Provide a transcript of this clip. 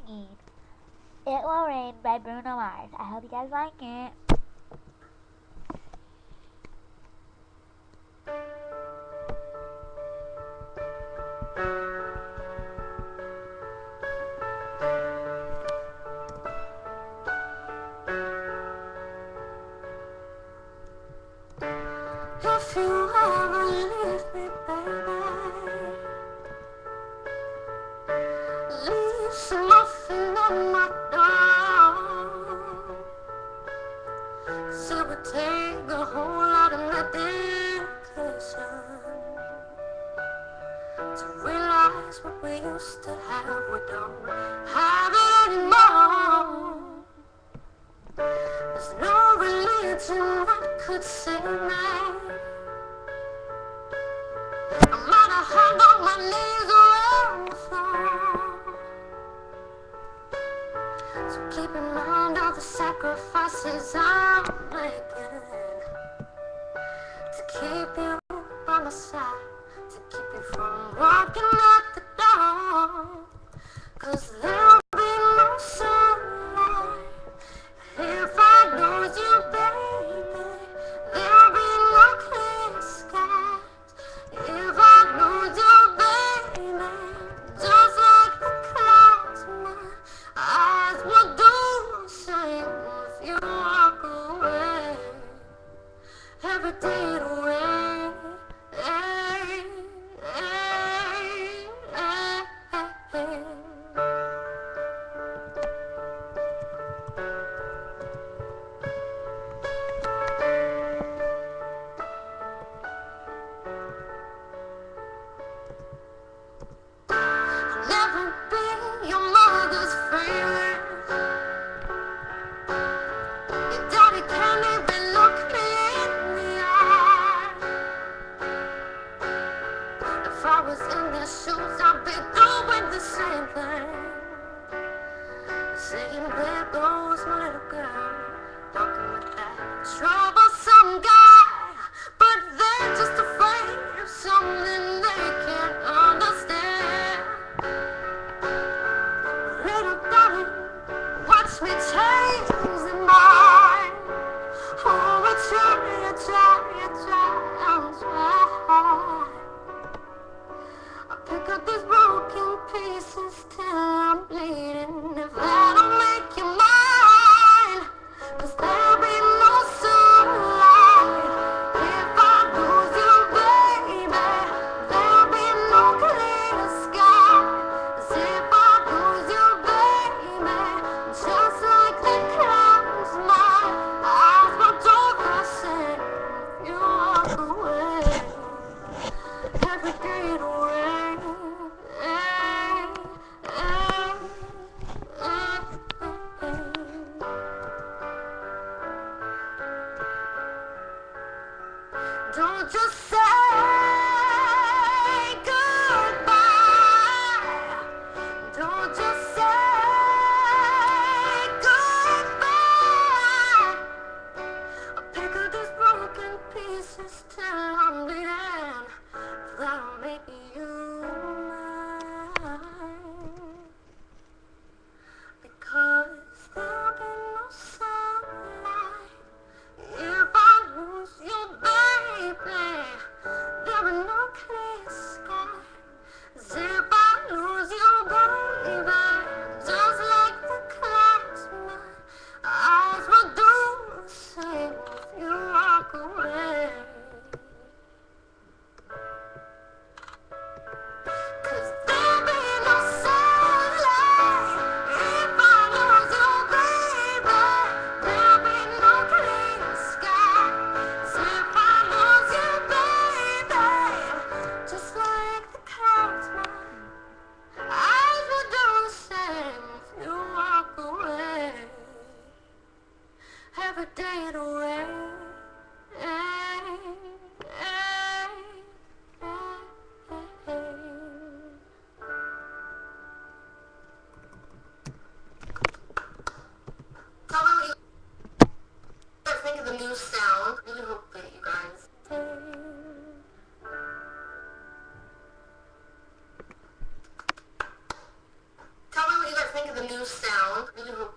singing It Will Rain by Bruno Mars. I hope you guys like it. If you ever leave me, baby, leave some muffin on my door. It would take a whole lot of medication to realize what we used to have. We don't have it anymore. There's no religion that could save me. No matter how long my knees will fall. So keep in mind all the sacrifices I'm making to keep you by my side, to keep you from walking out the door. 'Cause there'll be no sunlight if I lose you, baby. There'll be no clear skies if I lose you, baby. Just like the clouds, my eyes will do the same if you walk away. Every day to wait. Never be your mother's favorite. Your daddy can't even look me in the eye. If I was in their shoes, I'd be doing the same thing. Saying, there goes my little girl, talking with that troublesome guy. But they're just afraid of something they can't understand. Little darling, watch me change their mind. Oh, I try. I pick up these broken pieces till I'm bleeding. If that'll make you mine, 'cause there'll be no sunlight if I lose you, baby. There'll be no clear skies if I lose you, baby. Just like the clouds, my eyes will do the same if you walk away. Every day to wait. don't even